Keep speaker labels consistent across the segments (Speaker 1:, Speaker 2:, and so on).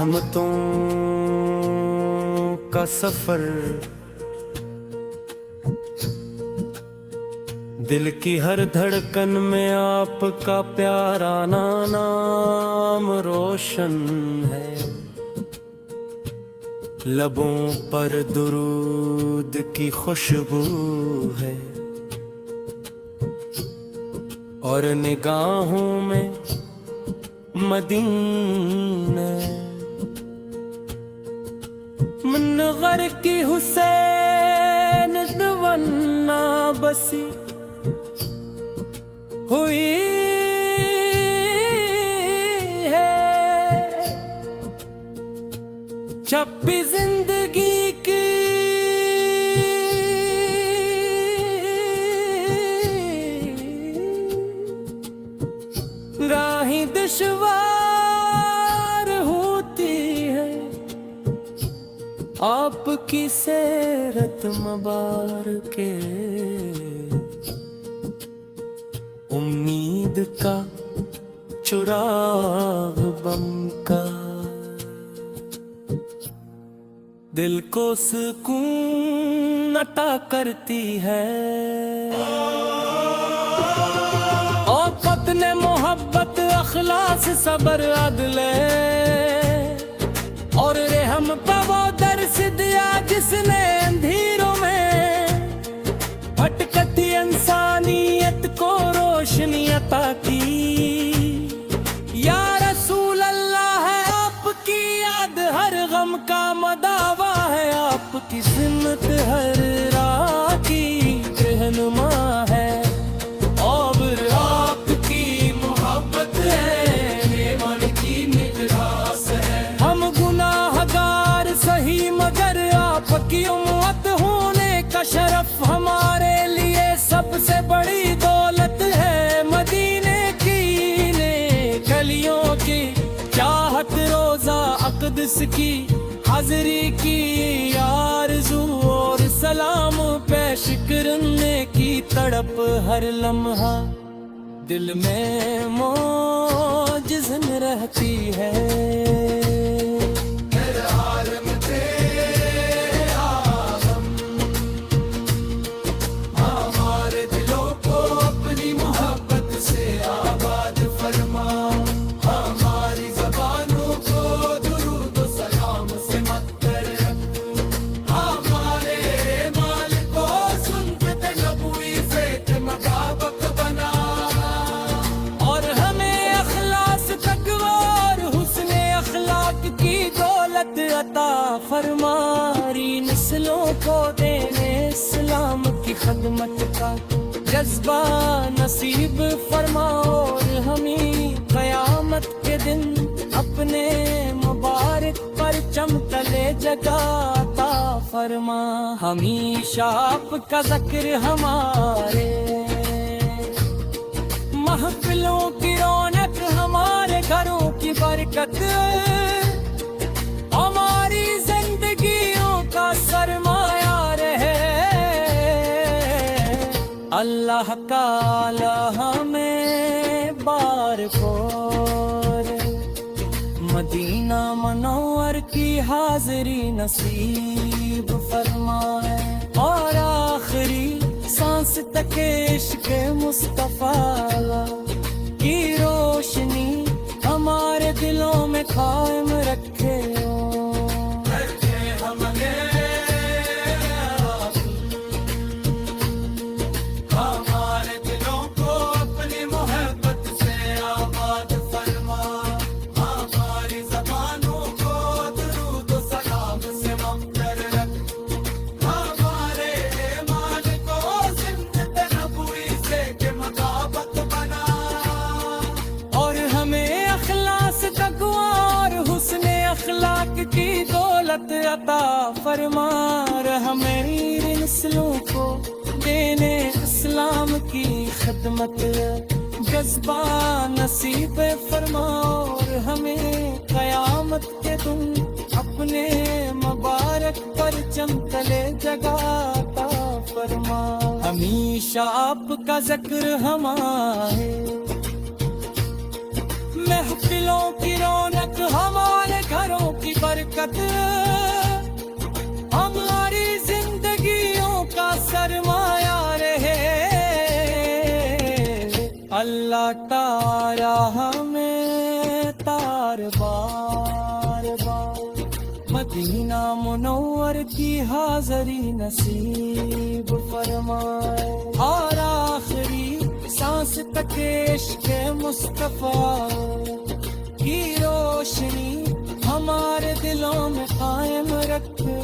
Speaker 1: رحمتوں کا سفر، دل کی ہر دھڑکن میں آپ کا پیارا نام روشن ہے، لبوں پر درود کی خوشبو ہے، اور نگاہوں میں مدینہ منور کی حسین تمنا بسی ہوئی ہے، چھپی زندگی کی راہیں دشوار ہوتی ہے، آپ کی سیرت مبارک امید کا چراغ بم کا، دل کو سکون عطا کرتی ہے، اوقات نے محبت اخلاص صبر عدل اور رحم پہ وہ درس دیا جس نے اندھیروں میں بھٹکتی انسانیت کو روشنی عطا کی، یا رسول اللہ ہے آپ کی یاد ہر غم کا مداوا ہے، آپ کی سمت ہر راہ کی رہنما ہے، اور آپ کی محبت ہے ایمان کی نگراس ہے، ہم گناہ گار سہی مگر آپ کی امت ہونے کا شرف ہمارے لیے سب سے بڑی دولت ہے، مدینے کی گلیوں کی چاہت روزہ اقدس کی حاضری کی آرزو اور سلام پیش کرنے کی تڑپ ہر لمحہ دل میں موجزن رہتی ہے، عطا فرماری نسلوں کو دینے اسلام کی خدمت کا جذبہ نصیب فرما، اور ہمیں قیامت کے دن اپنے مبارک پرچم تلے جگہ عطا فرما، ہمیشہ آپ کا ذکر ہمارے محفلوں کی رونق، ہمارے گھروں کی برکت، ہماری زندگیوں کا سرمایہ رہے، اللہ تعالی ہمیں بار بار مدینہ منور کی حاضری نصیب فرمائے، اور آخری سانس تک عشق مصطفیٰ کی روشنی ہمارے دلوں میں قائم رکھے، اخلاق کی دولت عطا فرما، ہمیں نسلوں کو دینے اسلام کی خدمت جذبہ نصیب فرما، اور ہمیں قیامت کے دن اپنے مبارک پرچم تلے جگہ عطا فرما، ہمیشہ آپ کا ذکر ہمارے محفلوں کی رونق ہمارے گھروں کی برکت ہماری زندگیوں کا سرمایہ رہے اللہ تعالی ہمیں تار بار بار مدینہ منور کی حاضری نصیب فرمائے اور آخری سانس تک عشق مصطفیٰ کی روشنی ہمارے دلوں میں قائم رکھے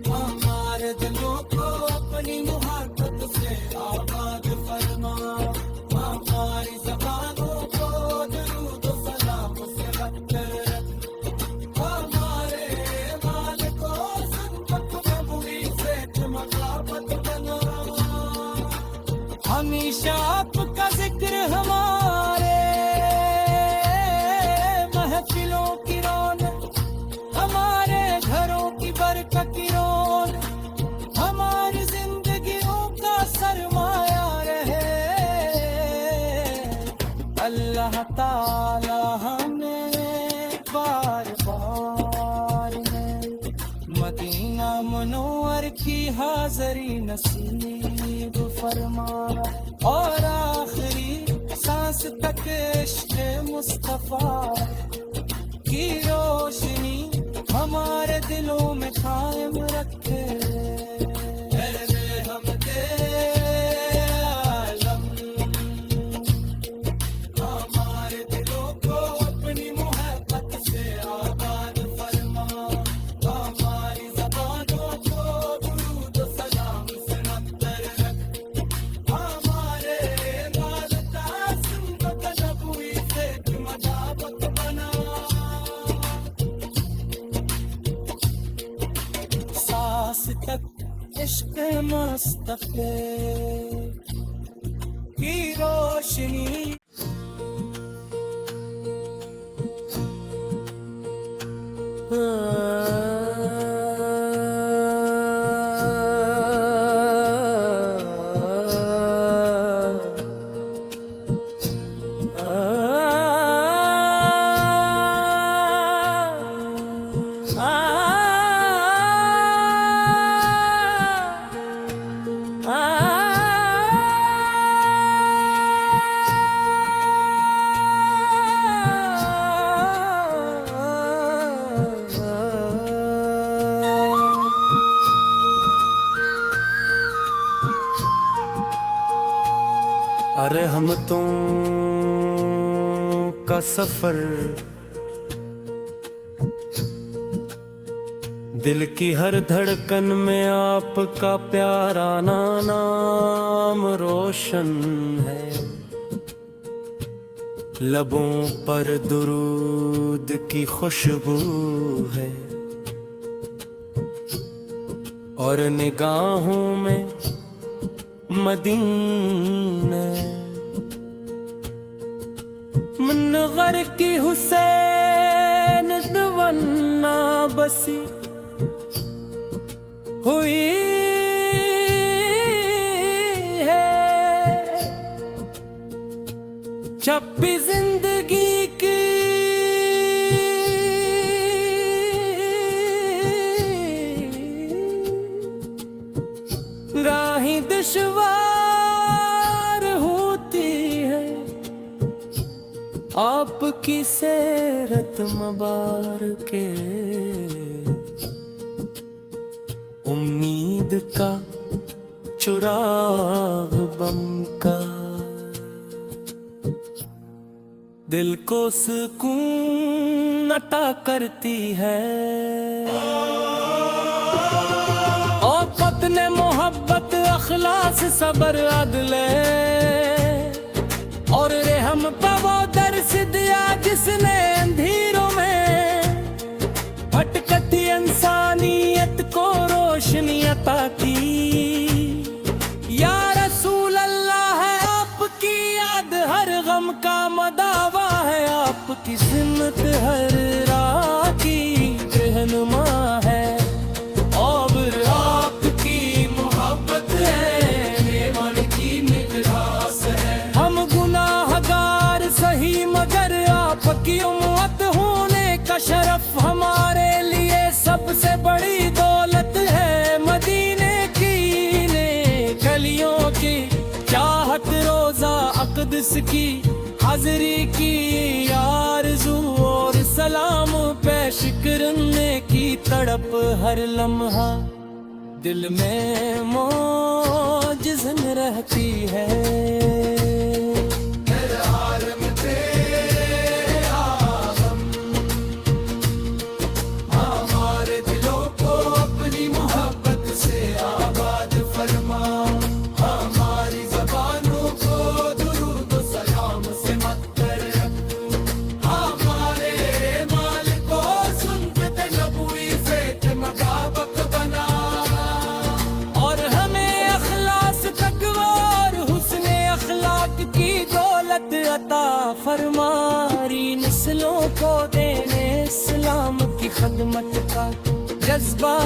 Speaker 1: ہمارے دلوں کو اپنی محبت سے آباد فرما ہماری زبانوں کو درود و سلام سے بھر ہمارے مال کو سنت نبوی سے مقابت بنا ہمیشہ آپ کا ذکر ہمارے محفلوں کی رونق ہمارے گھروں کی برکت کی رونق ہماری زندگیوں کا سرمایہ رہے اللہ تعالی ہمیں بار بار مدینہ منور کی حاضری نصیب فرمائے اور آخری سانس تک عشق مصطفیٰ کی روشنی ہمارے دلوں میں قائم رکھے ہمارے دلوں کو اپنی محبت سے آباد فرما ہماری زبانوں کو درود و سلام سے نبر رکھ ہمارے مال کا سنت نبوی سے مجابت بنا سانس تک عشق مصطفیٰ کی روشنی ارے ہم تم کا سفر دل کی ہر دھڑکن میں آپ کا پیارا نام روشن ہے لبوں پر درود کی خوشبو ہے اور نگاہوں میں مدینہ منور کی حسین تمنا بسی ہوئی ہے جب بھی زندگی کی راہیں دشوار ہوتی ہے آپ کی سیرت مبارک امید کا چراغ بم کا دل کو سکون عطا کرتی ہے اور پتن محبت اخلاص صبر عدل اور رحم پہ وہ درس دیا جس نے اندھیروں میں بھٹکتی انسانیت کو روشنی عطا کی یا رسول اللہ ہے آپ کی یاد ہر غم کا مداوا ہے آپ کی سمت ہر راہ کی رہنما ہے اور آپ کی محبت ہے حاضری کی آرزو اور سلام پیش کرنے کی تڑپ ہر لمحہ دل میں موجزن رہتی ہے عطا فرماری نسلوں کو دینے اسلام کی خدمت کا جذبہ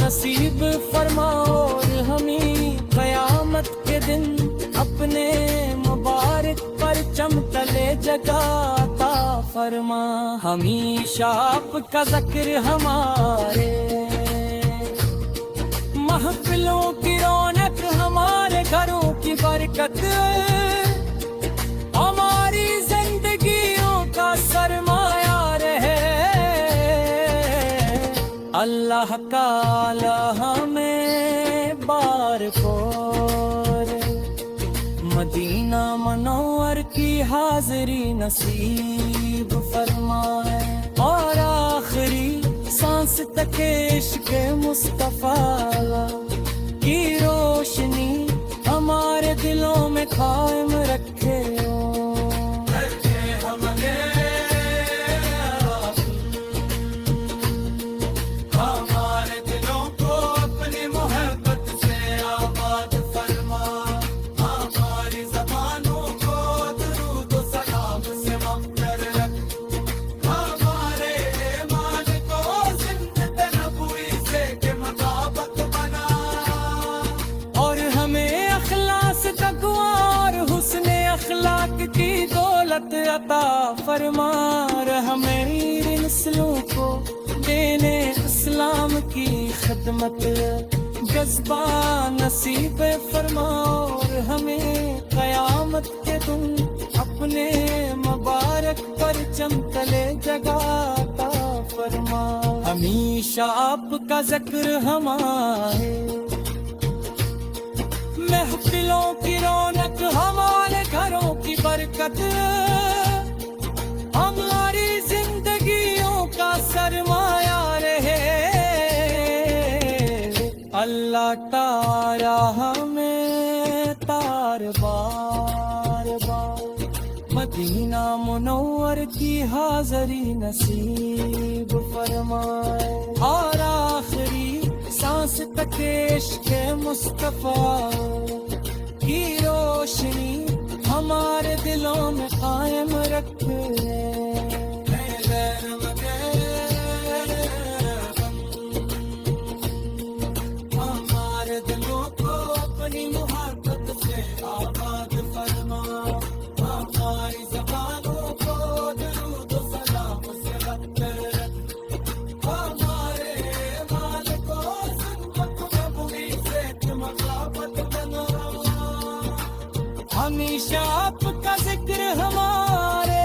Speaker 1: نصیب فرما اور ہمیں قیامت کے دن اپنے مبارک پرچم تلے جگہ عطا فرما ہمیشہ آپ کا ذکر ہمارے محفلوں کی رونق ہمارے گھروں کی برکت ہماری زندگیوں کا سرمایہ رہے اللہ تعالی ہمیں بار بار مدینہ منور کی حاضری نصیب فرمائے اور آخری سانس تک عشق مصطفیٰ کی روشنی ہمارے دلوں میں قائم رکھے اخلاق کی دولت عطا فرما ہمیں نسلوں کو دینے اسلام کی خدمت جذبہ نصیب فرما اور ہمیں قیامت کے دن اپنے مبارک پرچم تلے جگہ عطا فرما ہمیشہ آپ کا ذکر ہمارے محفلوں کی رونق ہمارے گھروں کی برکت ہماری زندگیوں کا سرمایہ رہے اللہ تعالی ہمیں بار بار مدینہ منور کی حاضری نصیب فرمائے اور آخری سانس تک عشق مصطفیٰ کی روشنی ہمارے دلوں میں قائم رکھے ہمارے دلوں کو اپنی محبت سے آباد فرما ہماری زبانوں کو درود و سلام سے بتر ہمیشہ آپ کا ذکر ہمارے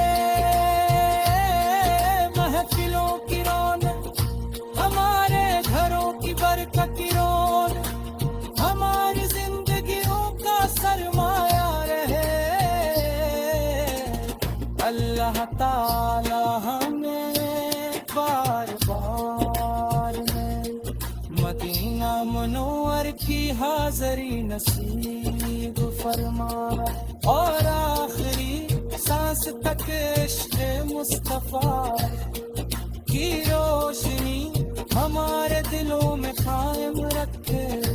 Speaker 1: محفلوں کی رونق ہمارے گھروں کی برکت کی رونق ہماری زندگیوں کا سرمایہ رہے اللہ تعالی ہمیں بار بار مدینہ منور کی حاضری نصیب فرمائے اور آخری سانس تک عشق مصطفیٰ کی روشنی ہمارے دلوں میں قائم رکھے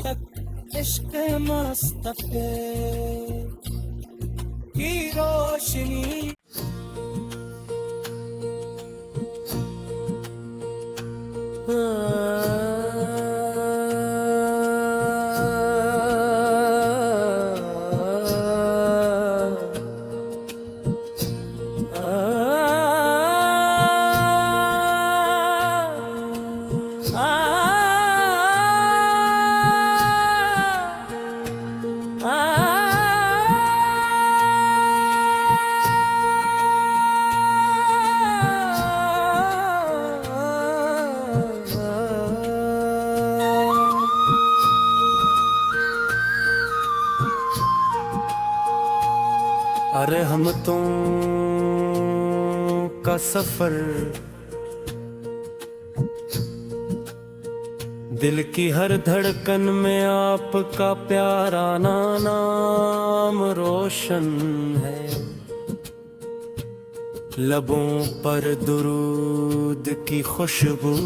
Speaker 1: تک عشق مصطفی کی روشنی رحمتوں کا سفر، دل کی ہر دھڑکن میں آپ کا پیارا نام روشن ہے، لبوں پر درود کی خوشبو